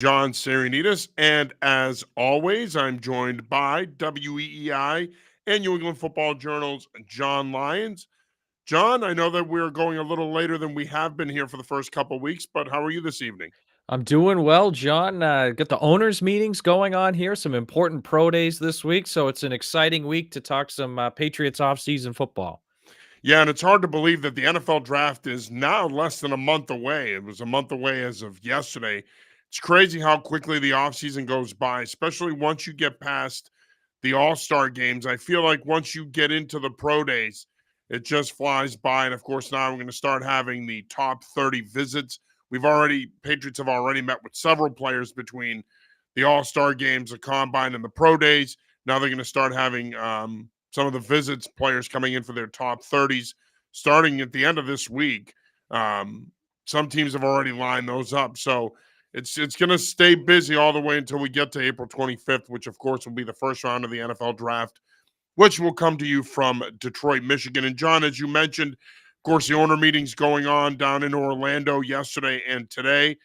John Sarianides, and as always, I'm joined by WEEI and New England Football Journal's John Lyons. John, I know that we're going a little later than we have been here for the first couple of weeks, but how are you this evening? I'm doing well, John. Got the owners' meetings going on here, some important pro days this week. So it's an exciting week to talk some Patriots offseason football. Yeah, and it's hard to believe that the NFL draft is now less than a month away. It was a month away as of yesterday. It's crazy how quickly the offseason goes by, especially once you get past the All-Star games. I feel like once you get into the pro days, it just flies by. And of course, now we're going to start having the top 30 visits. Patriots have already met with several players between the All-Star games, the combine, and the pro days. Now they're going to start having some of the visits, players coming in for their top 30s starting at the end of this week. Um, some teams have already lined those up. So it's going to stay busy all the way until we get to April 25th, which of course will be the first round of the NFL draft, which will come to you from Detroit, Michigan. And John, as you mentioned, of course, the owner meetings going on down in Orlando yesterday and today.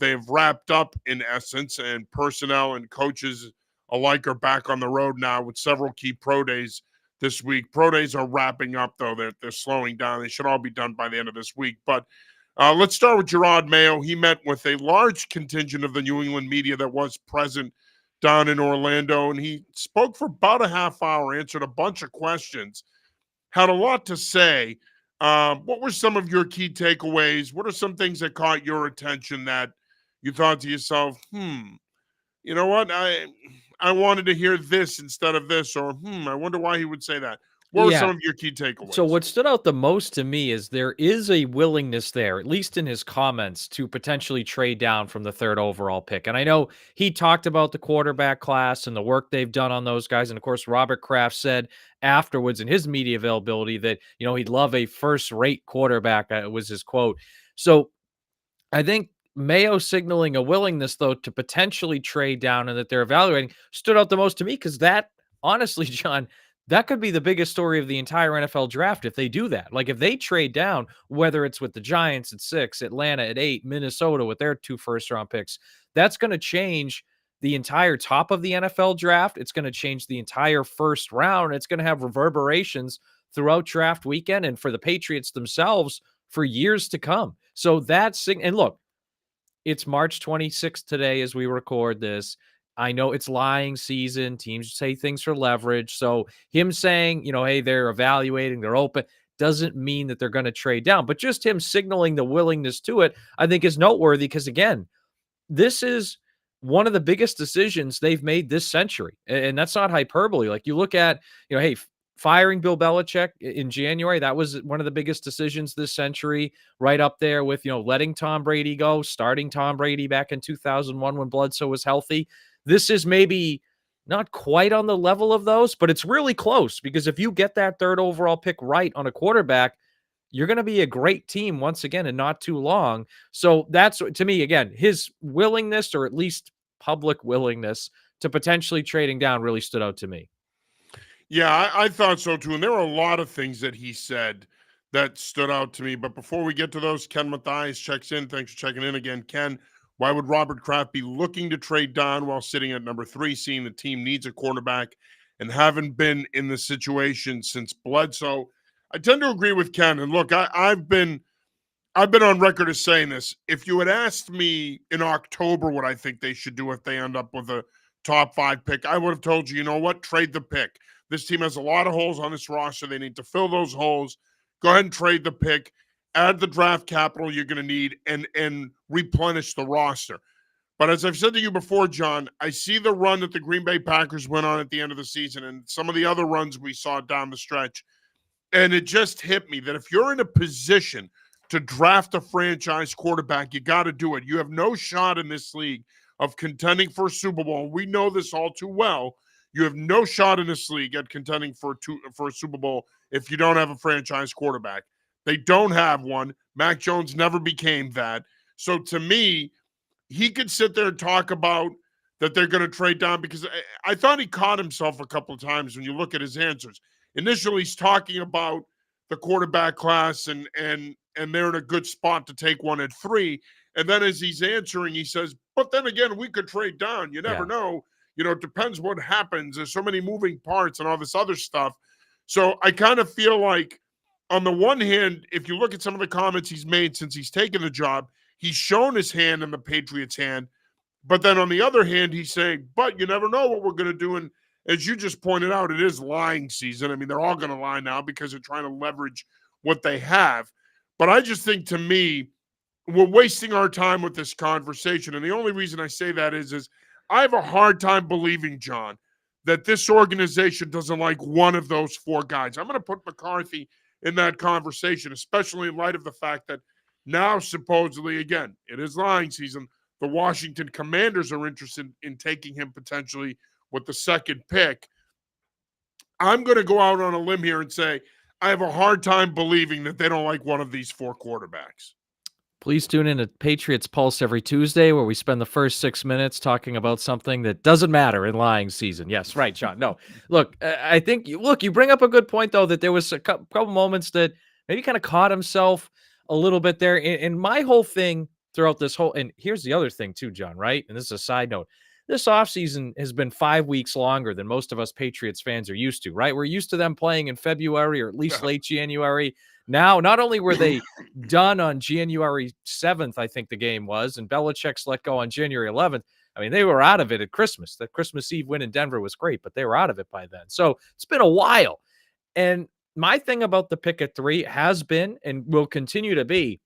They've wrapped up in essence, and personnel and coaches alike are back on the road now with several key pro days this week. Pro days are wrapping up, though. They're slowing down. They should all be done by the end of this week. But let's start with Jerod Mayo. He met with a large contingent of the New England media that was present down in Orlando, and he spoke for about a half hour, answered a bunch of questions, had a lot to say. What were some of your key takeaways? What are some things that caught your attention that you thought to yourself, you know what? I wanted to hear this instead of this, or I wonder why he would say that. What were some Yeah. of your key So takeaways? what stood out the most to me is there is a willingness there, at least in his comments, to potentially trade down from the third overall pick. And I know he talked about the quarterback class and the work they've done on those guys. And of course, Robert Kraft said afterwards in his media availability that, he'd love a first-rate quarterback, was his quote. So I think Mayo signaling a willingness, though, to potentially trade down and that they're evaluating stood out the most to me because that, honestly, John, that could be the biggest story of the entire NFL draft if they do that. Like if they trade down, whether it's with the Giants at 6, Atlanta at 8, Minnesota with their 2 first-round picks, that's going to change the entire top of the NFL draft. It's going to change the entire first round. It's going to have reverberations throughout draft weekend and for the Patriots themselves for years to come. So that's, and look, it's March 26th today as we record this. I know it's lying season. Teams say things for leverage. So him saying, hey, they're evaluating, they're open, doesn't mean that they're going to trade down. But just him signaling the willingness to it, I think is noteworthy because, again, this is one of the biggest decisions they've made this century. And that's not hyperbole. Like you look at, hey, firing Bill Belichick in January, that was one of the biggest decisions this century, right up there with, letting Tom Brady go, starting Tom Brady back in 2001 when Bledsoe was healthy. This is maybe not quite on the level of those, but it's really close because if you get that third overall pick right on a quarterback, you're going to be a great team once again in not too long. So that's, to me, again, his willingness, or at least public willingness, to potentially trading down really stood out to me. Yeah, I thought so too. And there were a lot of things that he said that stood out to me. But before we get to those, Ken Mathias checks in. Thanks for checking in again. Ken, why would Robert Kraft be looking to trade down while sitting at number 3, seeing the team needs a quarterback and haven't been in the situation since Bledsoe? I tend to agree with Ken. And look, I've been on record as saying this. If you had asked me in October what I think they should do if they end up with a top 5 pick, I would have told you, you know what, trade the pick. This team has a lot of holes on this roster. They need to fill those holes. Go ahead and trade the pick, add the draft capital you're going to need, and replenish the roster. But as I've said to you before, John, I see the run that the Green Bay Packers went on at the end of the season and some of the other runs we saw down the stretch. And it just hit me that if you're in a position to draft a franchise quarterback, you got to do it. You have no shot in this league of contending for a Super Bowl. We know this all too well. You have no shot in this league at contending for a Super Bowl if you don't have a franchise quarterback. They don't have one. Mac Jones never became that. So to me, he could sit there and talk about that they're going to trade down because I thought he caught himself a couple of times when you look at his answers. Initially, he's talking about the quarterback class and they're in a good spot to take one at 3. And then as he's answering, he says, But then again, we could trade down. You never Yeah. know. It depends what happens. There's so many moving parts and all this other stuff. So I kind of feel like, on the one hand, if you look at some of the comments he's made since he's taken the job, he's shown his hand in the Patriots' hand. But then on the other hand, he's saying, but you never know what we're going to do. And as you just pointed out, it is lying season. I mean, they're all going to lie now because they're trying to leverage what they have. But I just think, to me, we're wasting our time with this conversation. And the only reason I say that is I have a hard time believing, John, that this organization doesn't like one of those four guys. I'm going to put McCarthy in that conversation, especially in light of the fact that now, supposedly, again, it is lying season. The Washington Commanders are interested in taking him potentially with the second pick. I'm going to go out on a limb here and say I have a hard time believing that they don't like one of these four quarterbacks. Please tune in to Patriots Pulse every Tuesday, where we spend the first 6 minutes talking about something that doesn't matter in lying season. Yes, right, Sean. No, look, I think, you bring up a good point, though, that there was a couple moments that maybe kind of caught himself a little bit there. And my whole thing throughout this whole, and here's the other thing too, John, right? And this is a side note. This offseason has been 5 weeks longer than most of us Patriots fans are used to, right? We're used to them playing in February or at least late January. Now, not only were they done on January 7th, I think the game was, and Belichick's let go on January 11th. I mean, they were out of it at Christmas. The Christmas Eve win in Denver was great, but they were out of it by then. So it's been a while. And my thing about the pick at 3 has been and will continue to be,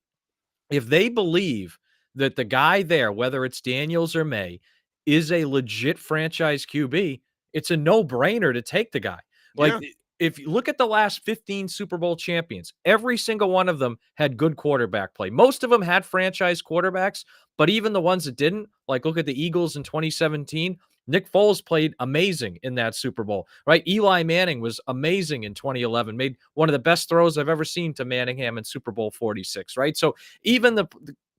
if they believe that the guy there, whether it's Daniels or May, is a legit franchise QB, it's a no-brainer to take the guy. Like, Yeah. if you look at the last 15 Super Bowl champions, every single one of them had good quarterback play. Most of them had franchise quarterbacks, but even the ones that didn't, like look at the Eagles in 2017, Nick Foles played amazing in that Super Bowl, right? Eli Manning was amazing in 2011, made one of the best throws I've ever seen to Manningham in Super Bowl 46, right? So even the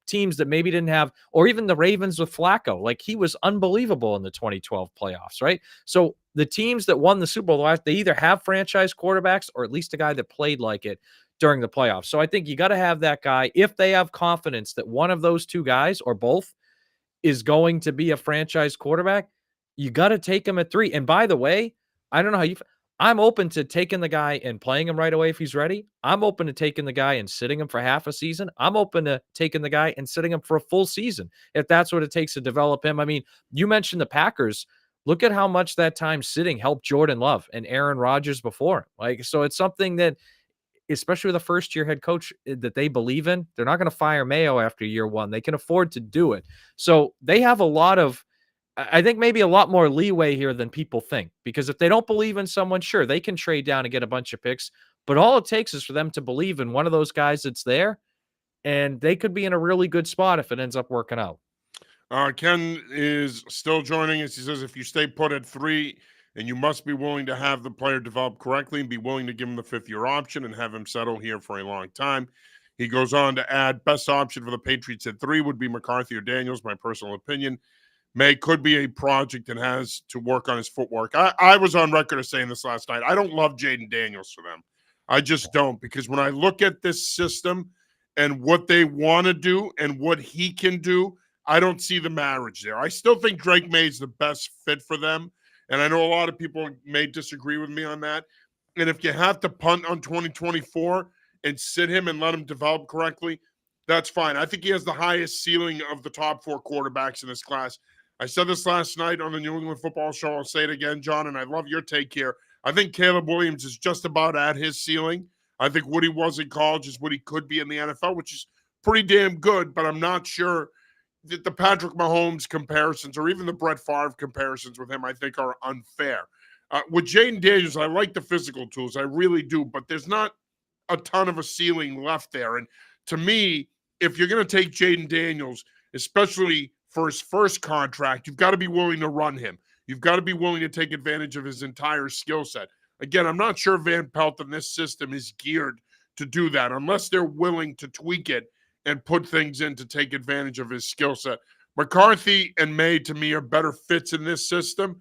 teams that maybe didn't have, or even the Ravens with Flacco, like he was unbelievable in the 2012 playoffs, right? So the teams that won the Super Bowl, they either have franchise quarterbacks or at least a guy that played like it during the playoffs. So I think you got to have that guy if they have confidence that one of those two guys or both is going to be a franchise quarterback. You got to take him at 3. And by the way, I don't know how I'm open to taking the guy and playing him right away if he's ready. I'm open to taking the guy and sitting him for half a season. I'm open to taking the guy and sitting him for a full season if that's what it takes to develop him. I mean, you mentioned the Packers. Look at how much that time sitting helped Jordan Love and Aaron Rodgers before. Like, so it's something that, especially with a first-year head coach that they believe in, they're not going to fire Mayo after year 1. They can afford to do it. So they have a lot of, I think, maybe a lot more leeway here than people think, because if they don't believe in someone, sure, they can trade down and get a bunch of picks, but all it takes is for them to believe in one of those guys that's there, and they could be in a really good spot if it ends up working out. Ken is still joining us. He says, if you stay put at 3, and you must be willing to have the player develop correctly and be willing to give him the 5th-year option and have him settle here for a long time. He goes on to add, best option for the Patriots at 3 would be McCarthy or Daniels, my personal opinion. May could be a project and has to work on his footwork. I was on record as saying this last night. I don't love Jaden Daniels for them. I just don't, because when I look at this system and what they want to do and what he can do, I don't see the marriage there. I still think Drake May is the best fit for them. And I know a lot of people may disagree with me on that. And if you have to punt on 2024 and sit him and let him develop correctly, that's fine. I think he has the highest ceiling of the top 4 quarterbacks in this class. I said this last night on the New England Football Show. I'll say it again, John, and I love your take here. I think Caleb Williams is just about at his ceiling. I think what he was in college is what he could be in the NFL, which is pretty damn good, but I'm not sure that the Patrick Mahomes comparisons or even the Brett Favre comparisons with him, I think, are unfair. With Jaden Daniels, I like the physical tools. I really do, but there's not a ton of a ceiling left there. And to me, if you're going to take Jaden Daniels, especially for his first contract, you've got to be willing to run him. You've got to be willing to take advantage of his entire skill set. Again, I'm not sure Van Pelt in this system is geared to do that unless they're willing to tweak it and put things in to take advantage of his skill set. McCarthy and May, to me, are better fits in this system,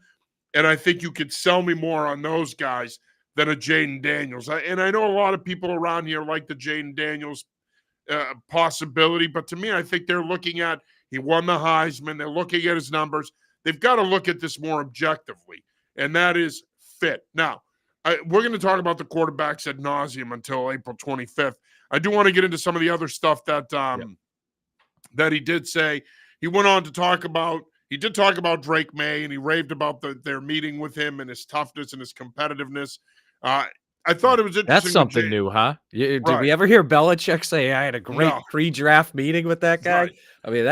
and I think you could sell me more on those guys than a Jaden Daniels. And I know a lot of people around here like the Jaden Daniels possibility, but to me, I think they're looking at He won the Heisman. They're looking at his numbers. They've got to look at this more objectively, and that is fit. Now, we're going to talk about the quarterbacks ad nauseum until April 25th. I do want to get into some of the other stuff that that he did say. He went on to talk about, he did talk about Drake May, and he raved about their meeting with him and his toughness and his competitiveness. I thought it was interesting. That's something new, huh? Did Right. we ever hear Belichick say, I had a great No. pre-draft meeting with that guy? Right. I mean,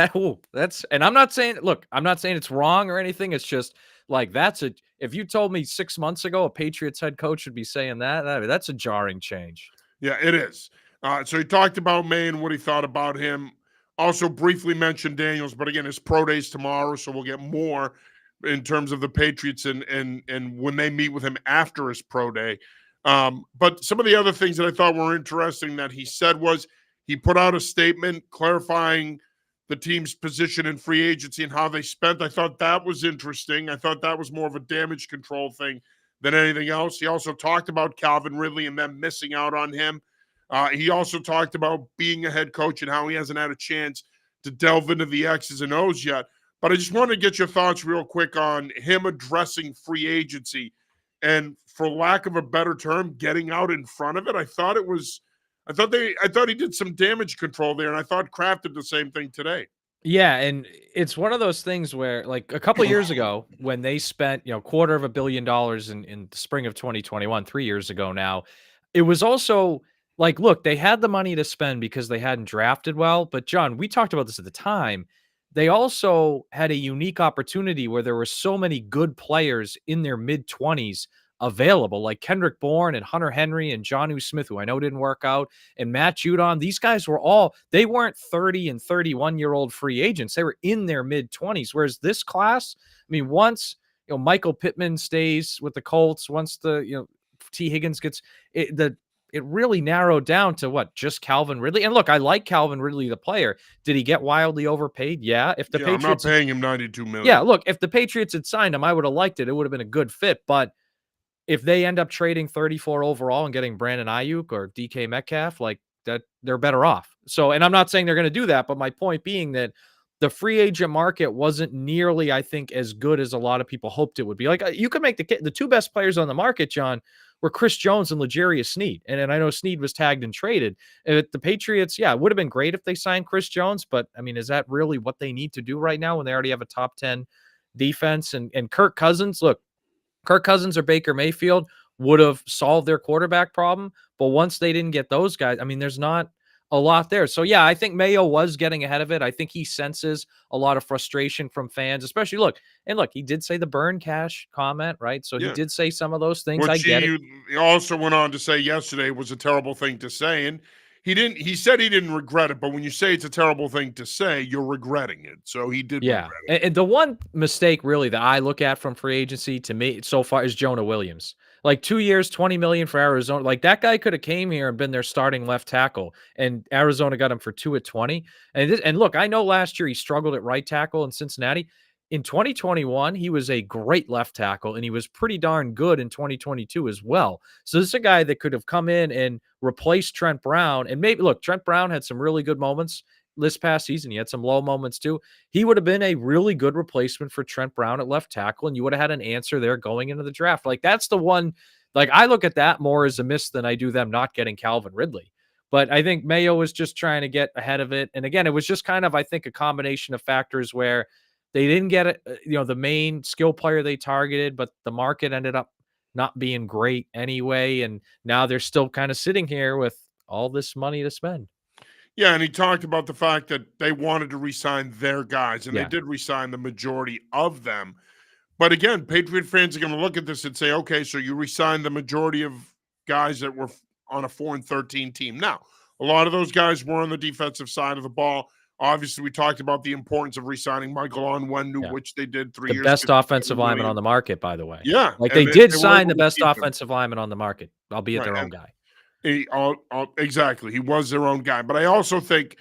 that's, and I'm not saying, look, I'm not saying it's wrong or anything. It's just like, if you told me 6 months ago a Patriots head coach would be saying that, I mean, that's a jarring change. Yeah, it is. So he talked about May and what he thought about him. Also briefly mentioned Daniels, but again, his pro day's tomorrow, so we'll get more in terms of the Patriots and when they meet with him after his pro day. But some of the other things that I thought were interesting that he said was he put out a statement clarifying the team's position in free agency and how they spent. I thought that was interesting. I thought that was more of a damage control thing than anything else. He also talked about Calvin Ridley and them missing out on him. He also talked about being a head coach and how he hasn't had a chance to delve into the X's and O's yet. But I just want to get your thoughts real quick on him addressing free agency and, for lack of a better term, getting out in front of it. I thought he did some damage control there, and I thought Kraft did the same thing today. Yeah, and it's one of those things where, like, a couple of years ago, when they spent, $250 million in the spring of 2021, 3 years ago now, it was also like, look, they had the money to spend because they hadn't drafted well. But John, we talked about this at the time. They also had a unique opportunity where there were so many good players in their mid-20s available, like Kendrick Bourne and Hunter Henry and Jonnu Smith, who I know didn't work out, and Matt Judon. These guys they weren't 30 and 31-year-old free agents. They were in their mid-20s. Whereas this class, I mean, once Michael Pittman stays with the Colts, once T. Higgins gets it really narrowed down to just Calvin Ridley. And look, I like Calvin Ridley, the player. Did he get wildly overpaid? Yeah. I'm not paying him $92 million. Yeah, look, if the Patriots had signed him, I would have liked it. It would have been a good fit. But if they end up trading 34 overall and getting Brandon Ayuk or DK Metcalf, like that, they're better off. So, and I'm not saying they're going to do that, but my point being that the free agent market wasn't nearly, I think, as good as a lot of people hoped it would be. Like, you could make the two best players on the market, John, were Chris Jones and L'Jarius Sneed. And I know Sneed was tagged and traded. And the Patriots, yeah, it would have been great if they signed Chris Jones, but I mean, is that really what they need to do right now when they already have a top 10 defense? And Kirk Cousins, look, Kirk Cousins or Baker Mayfield would have solved their quarterback problem. But once they didn't get those guys, I mean, there's not a lot there. So, yeah, I think Mayo was getting ahead of it. I think he senses a lot of frustration from fans, especially look, he did say the burn cash comment, right? So he did say some of those things. Which I get it. He also went on to say yesterday was a terrible thing to say. And he said he didn't regret it, but when you say it's a terrible thing to say, you're regretting it. So he did regret it. And the one mistake really that I look at from free agency to me so far is Jonah Williams. Like 2 years, $20 million for Arizona. Like that guy could have came here and been their starting left tackle, and Arizona got him for 2 at 20. And look, I know last year he struggled at right tackle in Cincinnati. In 2021, he was a great left tackle, and he was pretty darn good in 2022 as well. So this is a guy that could have come in and replaced Trent Brown. And maybe, look, Trent Brown had some really good moments this past season. He had some low moments too. He would have been a really good replacement for Trent Brown at left tackle, and you would have had an answer there going into the draft. Like that's the one, like I look at that more as a miss than I do them not getting Calvin Ridley. But I think Mayo was just trying to get ahead of it. And again, it was just kind of, I think, a combination of factors where they didn't get it, the main skill player they targeted, but the market ended up not being great anyway. And now they're still kind of sitting here with all this money to spend. Yeah, and he talked about the fact that they wanted to re-sign their guys, and they did re-sign the majority of them. But again, Patriot fans are going to look at this and say, okay, so you re-signed the majority of guys that were on a 4-13 team. Now, a lot of those guys were on the defensive side of the ball. Obviously, we talked about the importance of re-signing Michael Onwenu, which they did 3 years. The best offensive lineman on the market, by the way. Yeah. Like they did sign the best offensive lineman on the market, albeit their own guy. Exactly. He was their own guy. But I also think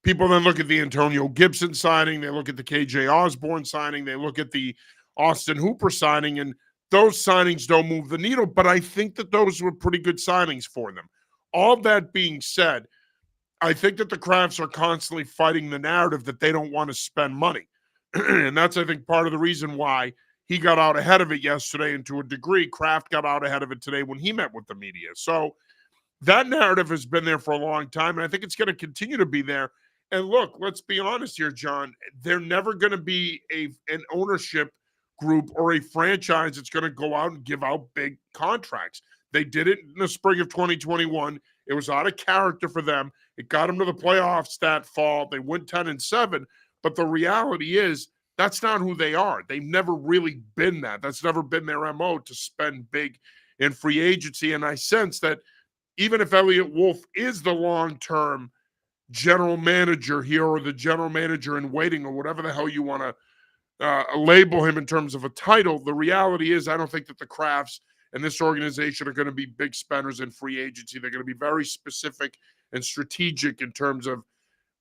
people then look at the Antonio Gibson signing. They look at the KJ Osborne signing. They look at the Austin Hooper signing. And those signings don't move the needle. But I think that those were pretty good signings for them. All that being said, I think that the Krafts are constantly fighting the narrative that they don't want to spend money. And that's, I think, part of the reason why he got out ahead of it yesterday. And to a degree, Kraft got out ahead of it today when he met with the media. So that narrative has been there for a long time. And I think it's going to continue to be there. And look, let's be honest here, John. They're never going to be an ownership group or a franchise that's going to go out and give out big contracts. They did it in the spring of 2021. It was out of character for them. It got them to the playoffs that fall. They went 10-7. But the reality is that's not who they are. They've never really been that. That's never been their MO to spend big in free agency. And I sense that even if Elliott Wolf is the long-term general manager here or the general manager in waiting or whatever the hell you want to label him in terms of a title, the reality is I don't think that the Krafts and this organization are going to be big spenders in free agency. They're going to be very specific and strategic in terms of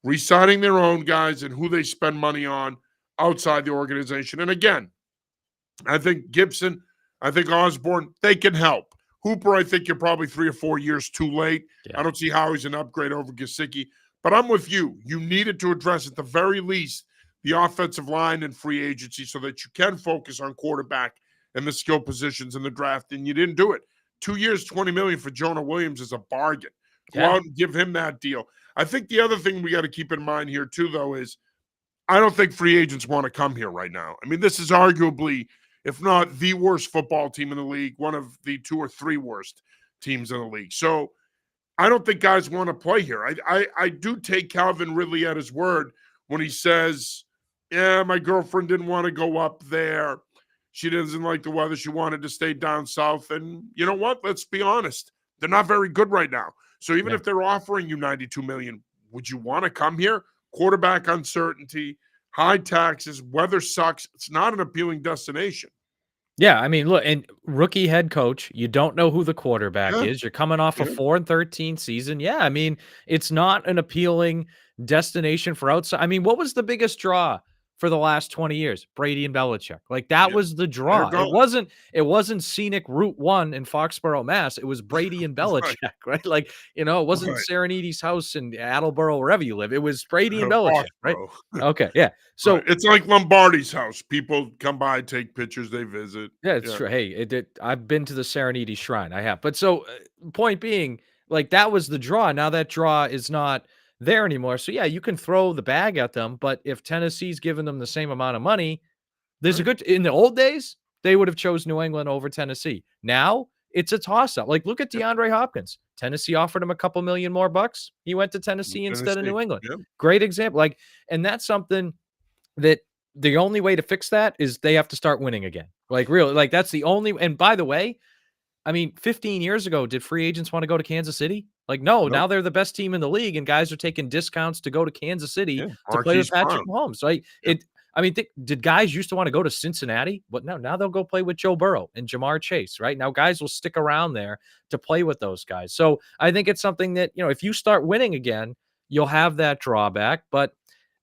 re-signing their own guys and who they spend money on outside the organization. And again, I think Gibson, I think Osborne, they can help. Hooper, I think you're probably 3 or 4 years too late. Yeah. I don't see how he's an upgrade over Gesicki. But I'm with you. You needed to address at the very least the offensive line and free agency so that you can focus on quarterback and the skill positions in the draft, and you didn't do it. 2 years, $20 million for Jonah Williams is a bargain. Go out and give him that deal. I think the other thing we got to keep in mind here too, though, is I don't think free agents want to come here right now. I mean, this is arguably, if not the worst football team in the league, one of the 2 or 3 worst teams in the league. So I don't think guys want to play here. I do take Calvin Ridley at his word when he says, yeah, my girlfriend didn't want to go up there. She doesn't like the weather. She wanted to stay down south. And you know what? Let's be honest. They're not very good right now. So even if they're offering you $92 million, would you want to come here? Quarterback uncertainty, high taxes, weather sucks. It's not an appealing destination. Yeah, I mean, look, and rookie head coach, you don't know who the quarterback is. You're coming off a 4-13 season. Yeah, I mean, it's not an appealing destination for outside. I mean, what was the biggest draw for the last 20 years? Brady and Belichick. Like that was the draw. It wasn't scenic Route 1 in Foxborough, Mass. It was Brady and Belichick, right? Like, it wasn't Sarianides' house in Attleboro, wherever you live. It was Brady and Belichick, right? Okay, yeah. So it's like Lombardi's house. People come by, take pictures, they visit. Yeah, it's true. Hey, I've been to the Sarianides Shrine. I have. But so, point being, like that was the draw. Now that draw is not there anymore. So yeah, you can throw the bag at them. But if Tennessee's giving them the same amount of money, there's a good. In the old days, they would have chose New England over Tennessee. Now it's a toss up. Like look at DeAndre Hopkins. Tennessee offered him a couple million more bucks. He went to Tennessee instead of New England. Yep. Great example. Like, and that's something that the only way to fix that is they have to start winning again. Like really, like that's the only. And by the way, I mean, 15 years ago, did free agents want to go to Kansas City? Like, no, Nope. now they're the best team in the league, and guys are taking discounts to go to Kansas City to play with Patrick Mahomes. Right? I mean, did guys used to want to go to Cincinnati? But no, now they'll go play with Joe Burrow and Jamar Chase. Right now, guys will stick around there to play with those guys. So I think it's something that if you start winning again, you'll have that drawback. But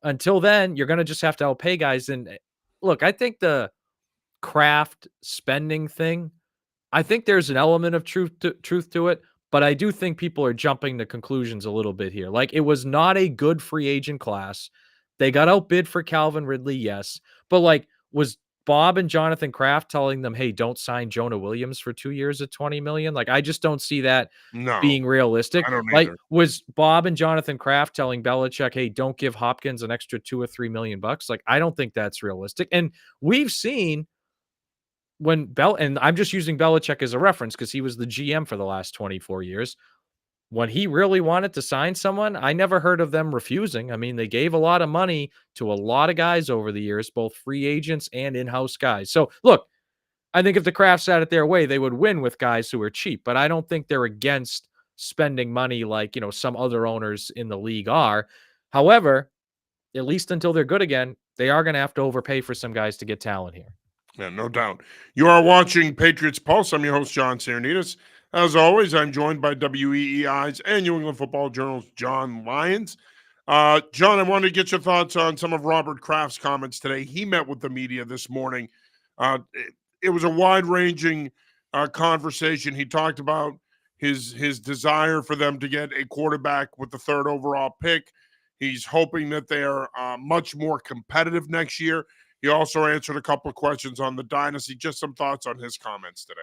until then, you're going to just have to outpay guys. And look, I think the Kraft spending thing, I think there's an element of truth to it, but I do think people are jumping to conclusions a little bit here. Like it was not a good free agent class. They got outbid for Calvin Ridley, yes, but like was Bob and Jonathan Kraft telling them, "Hey, don't sign Jonah Williams for 2 years at $20 million?" Like I just don't see that being realistic. I don't like either. was Bob and Jonathan Kraft telling Belichick, "Hey, don't give Hopkins an extra $2 or $3 million bucks?" Like I don't think that's realistic. And we've seen when and I'm just using Belichick as a reference because he was the GM for the last 24 years. When he really wanted to sign someone, I never heard of them refusing. I mean, they gave a lot of money to a lot of guys over the years, both free agents and in-house guys. So look, I think if the Krafts had it their way, they would win with guys who are cheap, but I don't think they're against spending money like, some other owners in the league are. However, at least until they're good again, they are going to have to overpay for some guys to get talent here. Yeah, no doubt. You are watching Patriots Pulse. I'm your host, John Sarianides. As always, I'm joined by WEEI's and New England Football Journal's John Lyons. John, I wanted to get your thoughts on some of Robert Kraft's comments today. He met with the media this morning. It was a wide-ranging conversation. He talked about his desire for them to get a quarterback with the third overall pick. He's hoping that they're much more competitive next year. He also answered a couple of questions on the dynasty. Just some thoughts on his comments today.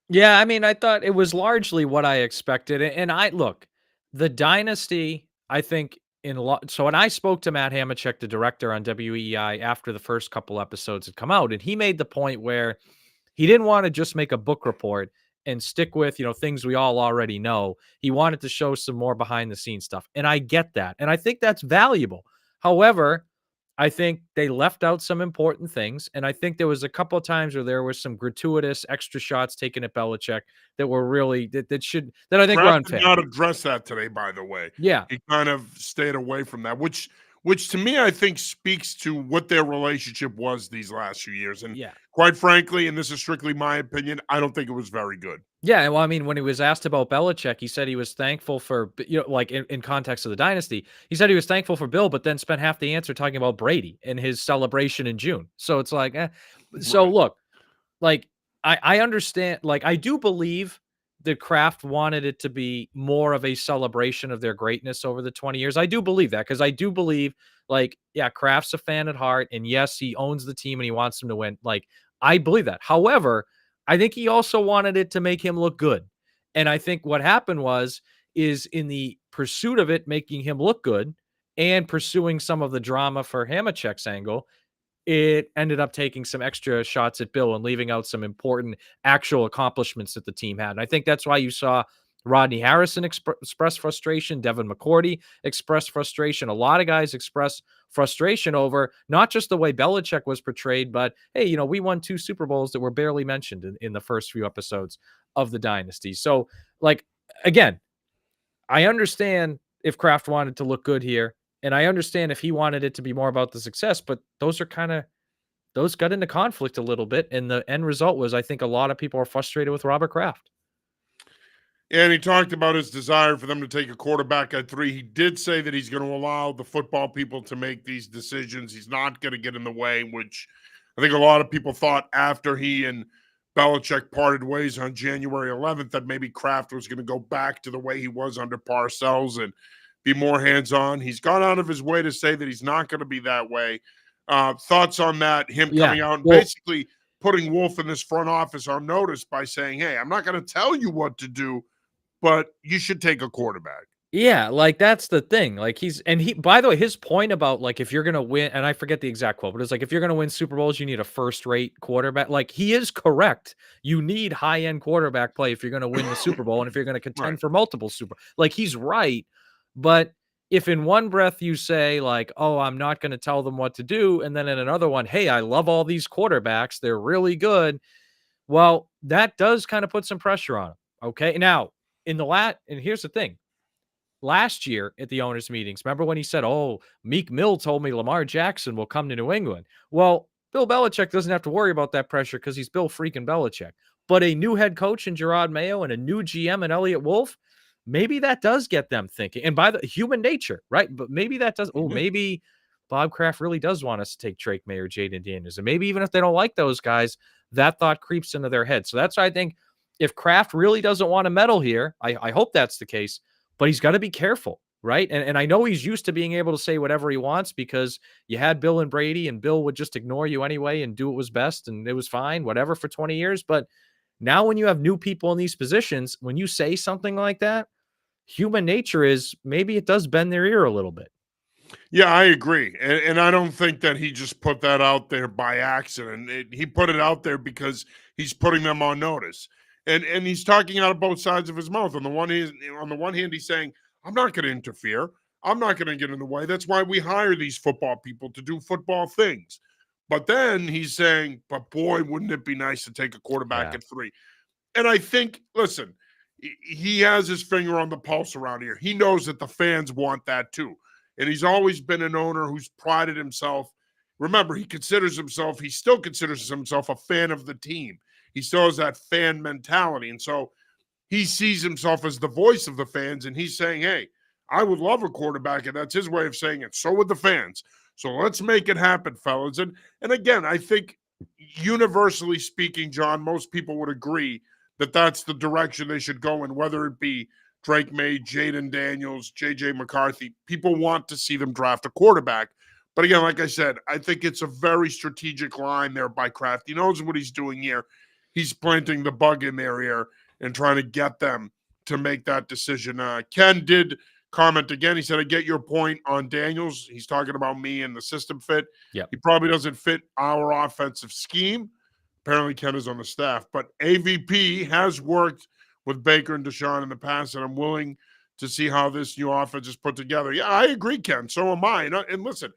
Yeah, I mean, I thought it was largely what I expected. And I look, the dynasty, I think so when I spoke to Matt Hamachek, the director on WEI after the first couple episodes had come out, and he made the point where he didn't want to just make a book report and stick with, things we all already know. He wanted to show some more behind the scenes stuff. And I get that. And I think that's valuable. However, I think they left out some important things. And I think there was a couple of times where there was some gratuitous extra shots taken at Belichick that were really that I think were Kraft did unfair. not address that today, by the way. Yeah. He kind of stayed away from that, which to me I think speaks to what their relationship was these last few years. And Yeah. quite frankly, and this is strictly my opinion, I don't think it was very good. Yeah, well, I mean, when he was asked about Belichick, he said he was thankful for, like in context of the dynasty, he said he was thankful for Bill, but then spent half the answer talking about Brady and his celebration in June. So it's like, So Right. look, like I understand, like I do believe that Kraft wanted it to be more of a celebration of their greatness over the 20 years. I do believe that because I do believe, like, yeah, Kraft's a fan at heart, and yes, he owns the team and he wants them to win. Like, I believe that. However, I think he also wanted it to make him look good. And I think what happened is in the pursuit of it making him look good and pursuing some of the drama for Hamachek's angle, it ended up taking some extra shots at Bill and leaving out some important actual accomplishments that the team had. And I think that's why you saw Rodney Harrison express frustration, Devin McCourty express frustration. A lot of guys express frustration over not just the way Belichick was portrayed, but hey, we won 2 Super Bowls that were barely mentioned in the first few episodes of the dynasty. So, like, again, I understand if Kraft wanted to look good here, and I understand if he wanted it to be more about the success, but those got into conflict a little bit, and the end result was I think a lot of people are frustrated with Robert Kraft. And he talked about his desire for them to take a quarterback at 3. He did say that he's going to allow the football people to make these decisions. He's not going to get in the way, which I think a lot of people thought after he and Belichick parted ways on January 11th that maybe Kraft was going to go back to the way he was under Parcells and be more hands-on. He's gone out of his way to say that he's not going to be that way. Thoughts on that? Him coming out and basically putting Wolf in this front office on notice by saying, hey, I'm not going to tell you what to do, but you should take a quarterback. Yeah, like that's the thing. Like by the way, his point about like if you're gonna win, and I forget the exact quote, but it's like if you're gonna win Super Bowls, you need a first-rate quarterback. Like he is correct. You need high-end quarterback play if you're gonna win the Super Bowl and if you're gonna contend Right. for multiple like he's right. But if in one breath you say, like, oh, I'm not gonna tell them what to do, and then in another one, hey, I love all these quarterbacks, they're really good. Well, that does kind of put some pressure on him. Okay. Now, and here's the thing. Last year at the owners' meetings, remember when he said, "Oh, Meek Mill told me Lamar Jackson will come to New England." Well, Bill Belichick doesn't have to worry about that pressure because he's Bill freaking Belichick. But a new head coach in Jerod Mayo and a new GM in Elliott Wolf, maybe that does get them thinking. And by the human nature, right? But maybe that does. Oh, maybe Bob Kraft really does want us to take Drake May or Jaden Daniels. And maybe even if they don't like those guys, that thought creeps into their head. So that's why I think if Kraft really doesn't want to meddle here, I hope that's the case, but he's got to be careful, right? And I know he's used to being able to say whatever he wants because you had Bill and Brady, and Bill would just ignore you anyway and do what was best, and it was fine, whatever, for 20 years. But now when you have new people in these positions, when you say something like that, human nature is maybe it does bend their ear a little bit. Yeah, I agree. And I don't think that he just put that out there by accident. He put it out there because he's putting them on notice. And he's talking out of both sides of his mouth. On the one hand, he's saying, I'm not going to interfere. I'm not going to get in the way. That's why we hire these football people to do football things. But then he's saying, but boy, wouldn't it be nice to take a quarterback Yeah. at 3? And I think, listen, he has his finger on the pulse around here. He knows that the fans want that too. And he's always been an owner who's prided himself. Remember, he still considers himself a fan of the team. He still has that fan mentality. And so he sees himself as the voice of the fans. And he's saying, hey, I would love a quarterback. And that's his way of saying it. So would the fans. So let's make it happen, fellas. And again, I think universally speaking, John, most people would agree that that's the direction they should go in, whether it be Drake May, Jaden Daniels, JJ McCarthy. People want to see them draft a quarterback. But again, like I said, I think it's a very strategic line there by Kraft. He knows what he's doing here. He's planting the bug in their ear and trying to get them to make that decision. Ken did comment again. He said, I get your point on Daniels. He's talking about me and the system fit. Yeah. He probably doesn't fit our offensive scheme. Apparently, Ken is on the staff, but AVP has worked with Baker and Deshaun in the past, and I'm willing to see how this new offense is put together. Yeah, I agree, Ken. So am I. And listen,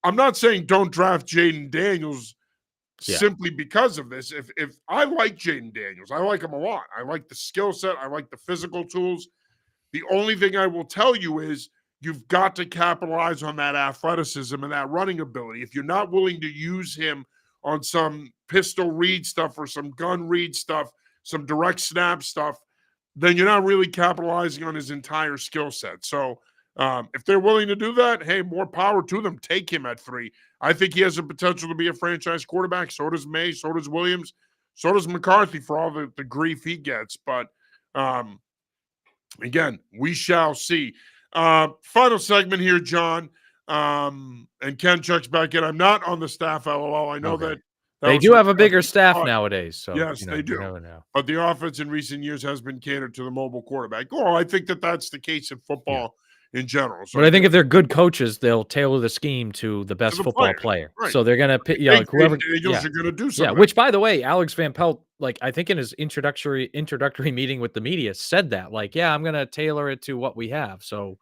I'm not saying don't draft Jaden Daniels simply because of this. If I like Jaden Daniels, I like him a lot. I like the skill set. I like the physical tools. The only thing I will tell you is you've got to capitalize on that athleticism and that running ability. If you're not willing to use him on some pistol read stuff or some gun read stuff, some direct snap stuff, then you're not really capitalizing on his entire skill set. So if they're willing to do that, hey, more power to them. Take him at 3. I think he has the potential to be a franchise quarterback. So does May. So does Williams. So does McCarthy for all the grief he gets. But again, we shall see. Final segment here, John. And Ken checks back in. I'm not on the staff, LOL. I know that they do have a bigger staff nowadays. So yes, they do. But the offense in recent years has been catered to the mobile quarterback. Well, I think that that's the case in football in general. So but I think if they're good coaches, they'll tailor the scheme to the best football player. Right. So they're going to pick, like whoever. You're going to do something. Yeah. Which, by the way, Alex Van Pelt, like I think in his introductory meeting with the media, said that, like, yeah, I'm going to tailor it to what we have. So,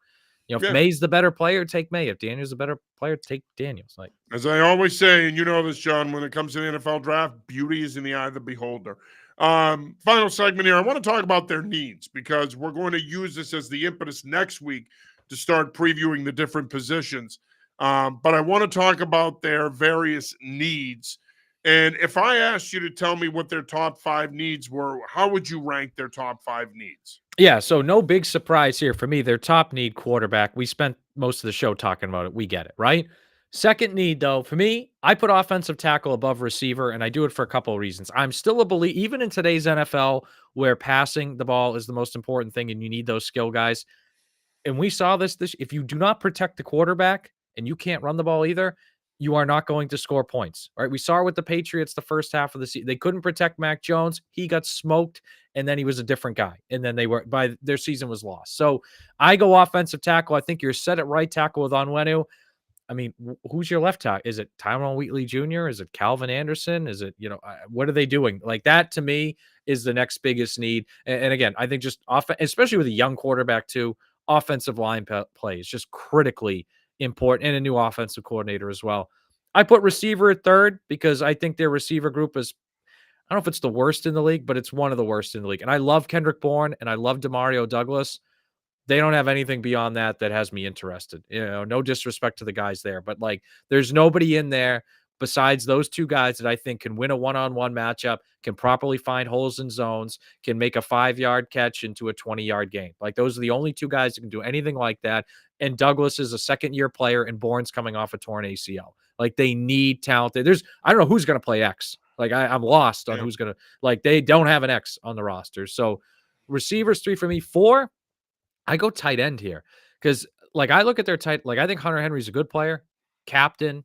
if May's the better player, take May. If Daniel's the better player, take Daniels. Like as I always say, and you know this, John, when it comes to the NFL draft, beauty is in the eye of the beholder. Final segment here. I want to talk about their needs because we're going to use this as the impetus next week to start previewing the different positions. But I want to talk about their various needs. And if I asked you to tell me what their top 5 needs were, how would you rank their top 5 needs? Yeah, so no big surprise here for me. Their top need, quarterback. We spent most of the show talking about it. We get it, right? Second need, though, for me, I put offensive tackle above receiver, and I do it for a couple of reasons. I'm still a believer, even in today's NFL, where passing the ball is the most important thing, and you need those skill guys. And we saw this. If you do not protect the quarterback and you can't run the ball either, you are not going to score points. All right. We saw it with the Patriots the first half of the season. They couldn't protect Mac Jones. He got smoked, and then he was a different guy. And then their season was lost. So I go offensive tackle. I think you're set at right tackle with Onwenu. I mean, who's your left tackle? Is it Tyrone Wheatley Jr.? Is it Calvin Anderson? Is it, what are they doing? Like that to me is the next biggest need. And again, I think just especially with a young quarterback too, offensive line play is just critically important, and a new offensive coordinator as well. I put receiver at third because I think their receiver group is, I don't know if it's the worst in the league, but it's one of the worst in the league. And I love Kendrick Bourne and I love Demario Douglas. They don't have anything beyond that has me interested. No disrespect to the guys there, but like there's nobody in there besides those 2 guys that I think can win a one-on-one matchup, can properly find holes in zones, can make a 5-yard catch into a 20-yard game. Like those are the only 2 guys that can do anything like that. And Douglas is a second-year player, and Bourne's coming off a torn ACL. Like they need talent. I don't know who's going to play X. Like I'm lost on who's going to, like they don't have an X on the roster. So receivers 3 for me. 4, I go tight end here because like I look at their like I think Hunter Henry's a good player, captain.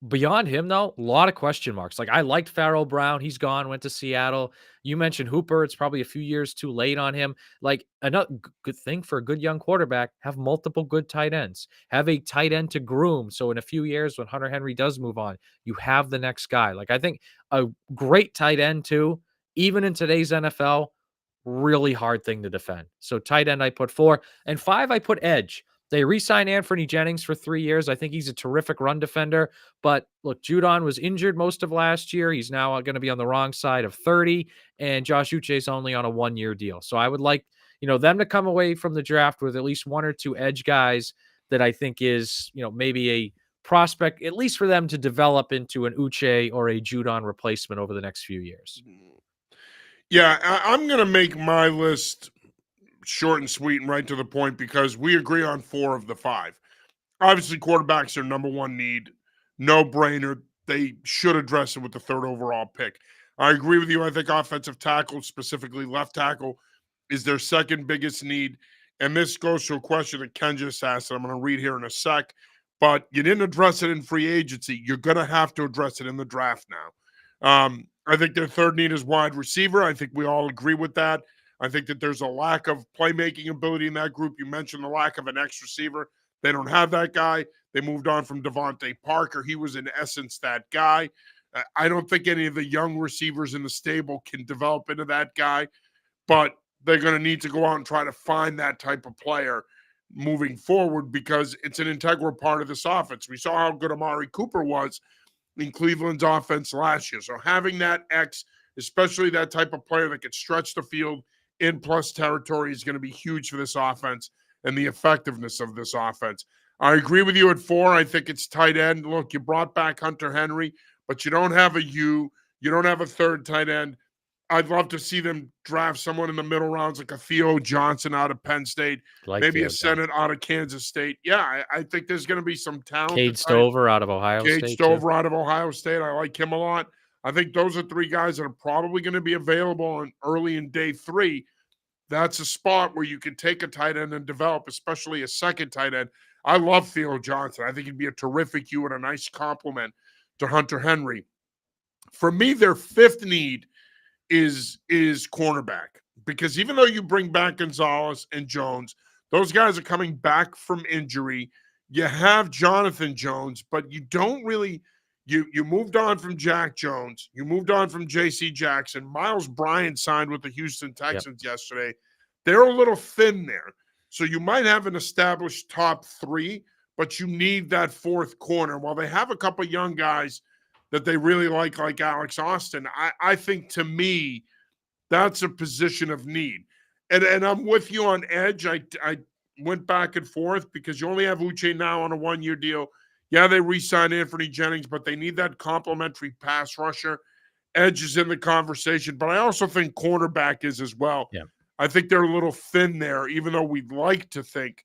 Beyond him, though, a lot of question marks. Like, I liked Farrell Brown. He's gone, went to Seattle. You mentioned Hooper. It's probably a few years too late on him. Like, another good thing for a good young quarterback, have multiple good tight ends. Have a tight end to groom. So in a few years, when Hunter Henry does move on, you have the next guy. Like, I think a great tight end, too, even in today's NFL, really hard thing to defend. So tight end, I put 4. And 5, I put edge. They re-signed Anthony Jennings for 3 years. I think he's a terrific run defender. But look, Judon was injured most of last year. He's now going to be on the wrong side of 30. And Josh Uche is only on a 1-year deal. So I would like, them to come away from the draft with at least 1 or 2 edge guys that I think is, maybe a prospect, at least for them to develop into an Uche or a Judon replacement over the next few years. Yeah, I'm going to make my list short and sweet and right to the point because we agree on 4 of the 5. Obviously, quarterbacks are number 1 need. No brainer. They should address it with the 3rd overall pick. I agree with you. I think offensive tackle, specifically left tackle, is their second biggest need. And this goes to a question that Ken just asked, and I'm going to read here in a sec. But you didn't address it in free agency. You're going to have to address it in the draft now. I think their third need is wide receiver. I think we all agree with that. I think that there's a lack of playmaking ability in that group. You mentioned the lack of an X receiver. They don't have that guy. They moved on from Devontae Parker. He was, in essence, that guy. I don't think any of the young receivers in the stable can develop into that guy, but they're going to need to go out and try to find that type of player moving forward because it's an integral part of this offense. We saw how good Amari Cooper was in Cleveland's offense last year. So having that X, especially that type of player that can stretch the field in plus territory, is going to be huge for this offense and the effectiveness of this offense. I agree with you at 4. I think it's tight end. Look, you brought back Hunter Henry, but you don't have a U. You don't have a third tight end. I'd love to see them draft someone in the middle rounds like a Theo Johnson out of Penn State, Like maybe Theo a Senate out of Kansas State. Yeah, I think there's going to be some talent. Cade Stover out of Ohio Cade State, too. Stover out of Ohio State. I like him a lot. I think those are 3 guys that are probably going to be available on early in day 3. That's a spot where you can take a tight end and develop, especially a second tight end. I love Theo Johnson. I think he'd be a terrific and a nice compliment to Hunter Henry. For me, their 5th need is cornerback, because even though you bring back Gonzalez and Jones, those guys are coming back from injury. You have Jonathan Jones, but you don't really you moved on from Jack Jones. You moved on from J.C. Jackson. Miles Bryant signed with the Houston Texans yesterday. They're a little thin there. So you might have an established top 3, but you need that 4th corner. While they have a couple young guys that they really like Alex Austin, I think, to me, that's a position of need. And I'm with you on edge. I went back and forth because you only have Uche now on a 1-year deal. Yeah, they re-signed Anthony Jennings, but they need that complimentary pass rusher. Edge is in the conversation, but I also think cornerback is as well. Yeah. I think they're a little thin there, even though we'd like to think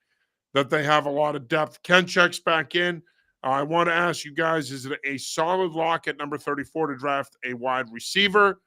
that they have a lot of depth. Ken checks back in. I want to ask you guys, is it a solid lock at number 34 to draft a wide receiver,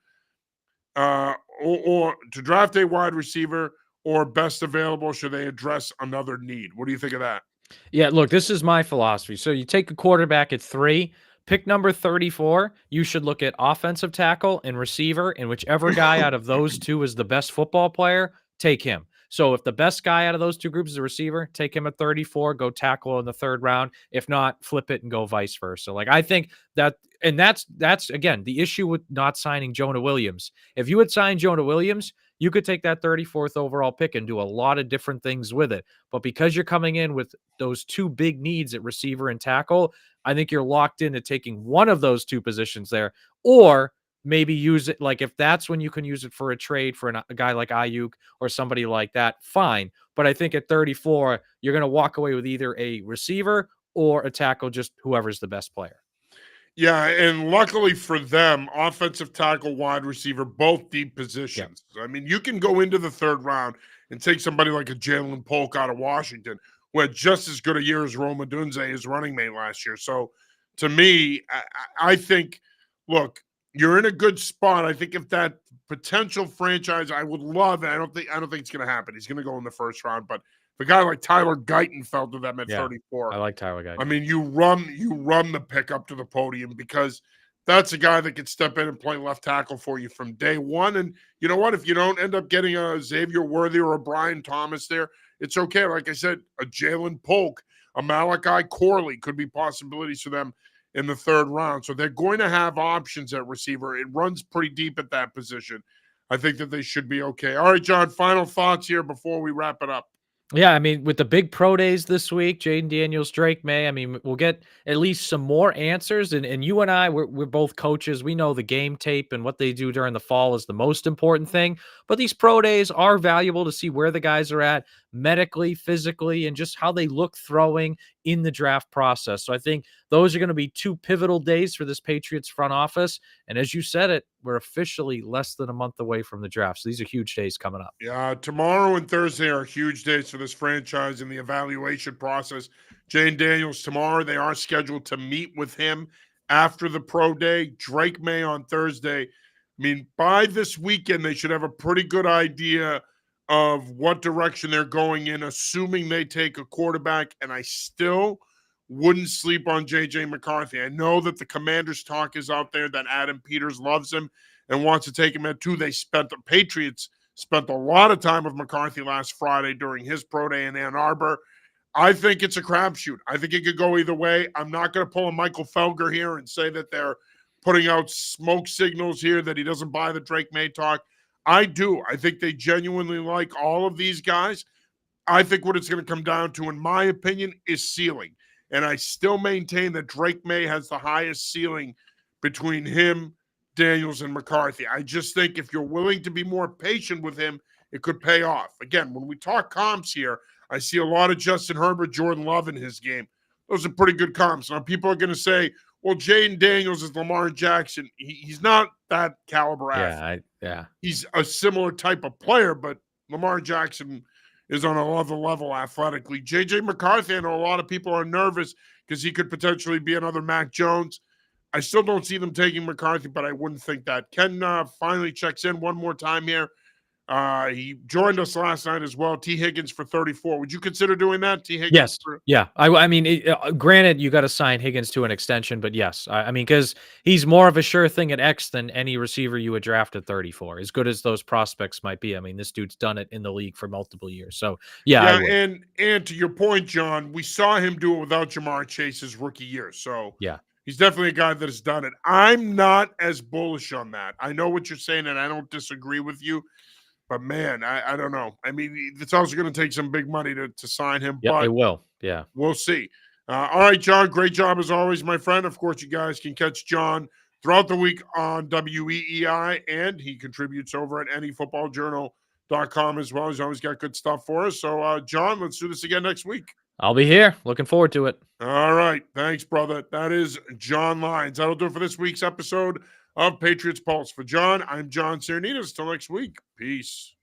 or to draft a wide receiver, or best available? Should they address another need? What do you think of that? Yeah, look, this is my philosophy. So you take a quarterback at 3, pick number 34. You should look at offensive tackle and receiver, and whichever guy out of those 2 is the best football player, take him. So if the best guy out of those 2 groups is a receiver, take him at 34, go tackle in the 3rd round. If not, flip it and go vice versa. Like, I think that, and that's again the issue with not signing Jonah Williams. If you had signed Jonah Williams, you could take that 34th overall pick and do a lot of different things with it. But because you're coming in with those 2 big needs at receiver and tackle, I think you're locked into taking one of those 2 positions there, or maybe use it, like, if that's when you can use it for a trade for a guy like Ayuk or somebody like that, fine. But I think at 34, you're going to walk away with either a receiver or a tackle, just whoever's the best player. Yeah, and luckily for them, offensive tackle, wide receiver, both deep positions. I mean, you can go into the 3rd round and take somebody like a Jalen Polk out of Washington, who had just as good a year as Rome Odunze, his running mate last year. So, to me, I think, look, you're in a good spot. I think if that potential franchise, I would love it. I don't think it's going to happen. He's going to go in the 1st round, but if a guy like Tyler Guyton fell to them at 34, I like Tyler Guyton. I mean, you run the pick up to the podium, because that's a guy that could step in and play left tackle for you from day one. And you know what? If you don't end up getting a Xavier Worthy or a Brian Thomas there, it's okay. Like I said, a Jalen Polk, a Malachi Corley could be possibilities for them in the 3rd round. So they're going to have options at receiver. It runs pretty deep at that position. I think that they should be okay. All right, John, final thoughts here before we wrap it up. Yeah, I mean, with the big pro days this week, Jaden Daniels, Drake May, I mean, we'll get at least some more answers. And you and I, we're both coaches. We know the game tape and what they do during the fall is the most important thing. But these pro days are valuable to see where the guys are at medically, physically, and just how they look throwing in the draft process. So I think those are going to be 2 pivotal days for this Patriots front office. And as you said it, we're officially less than a month away from the draft. So these are huge days coming up. Yeah, tomorrow and Thursday are huge days for this franchise in the evaluation process. Jane Daniels tomorrow, they are scheduled to meet with him after the pro day. Drake May on Thursday. I mean, by this weekend, they should have a pretty good idea of what direction they're going in, assuming they take a quarterback. And I still wouldn't sleep on JJ McCarthy. I know that the Commanders talk is out there that Adam Peters loves him and wants to take him at 2. The Patriots spent a lot of time with McCarthy last Friday during his pro day in Ann Arbor. I think it's a crapshoot. I think it could go either way. I'm not going to pull a Michael Felger here and say that they're putting out smoke signals here that he doesn't buy the Drake May talk. I do. I think they genuinely like all of these guys. I think what it's going to come down to, in my opinion, is ceiling. And I still maintain that Drake May has the highest ceiling between him, Daniels, and McCarthy. I just think if you're willing to be more patient with him, it could pay off. Again, when we talk comps here, I see a lot of Justin Herbert, Jordan Love in his game. Those are pretty good comps. Now, people are going to say, well, Jaden Daniels is Lamar Jackson. He's not that caliber athlete. He's a similar type of player, but Lamar Jackson is on another level athletically. JJ McCarthy, I know a lot of people are nervous because he could potentially be another Mac Jones. I still don't see them taking McCarthy, but I wouldn't think that. Ken finally checks in one more time here. He joined us last night as well. T. Higgins for 34. Would you consider doing that? T. Higgins? Yes. Yeah. I mean, granted, you got to sign Higgins to an extension, but yes. I mean, because he's more of a sure thing at X than any receiver you would draft at 34, as good as those prospects might be. I mean, this dude's done it in the league for multiple years. So, yeah. And to your point, John, we saw him do it without Jamar Chase's rookie year. So, yeah, he's definitely a guy that has done it. I'm not as bullish on that. I know what you're saying, and I don't disagree with you. But man, I don't know. I mean, it's also going to take some big money to sign him. Yeah, but it will. Yeah, we'll see. All right, John. Great job as always, my friend. Of course, you guys can catch John throughout the week on WEEI, and he contributes over at anyfootballjournal.com as well. He's always got good stuff for us. So, John, let's do this again next week. I'll be here. Looking forward to it. All right. Thanks, brother. That is John Lyons. That'll do it for this week's episode of Patriots Pulse. For John, I'm John Sarianides. Till next week. Peace.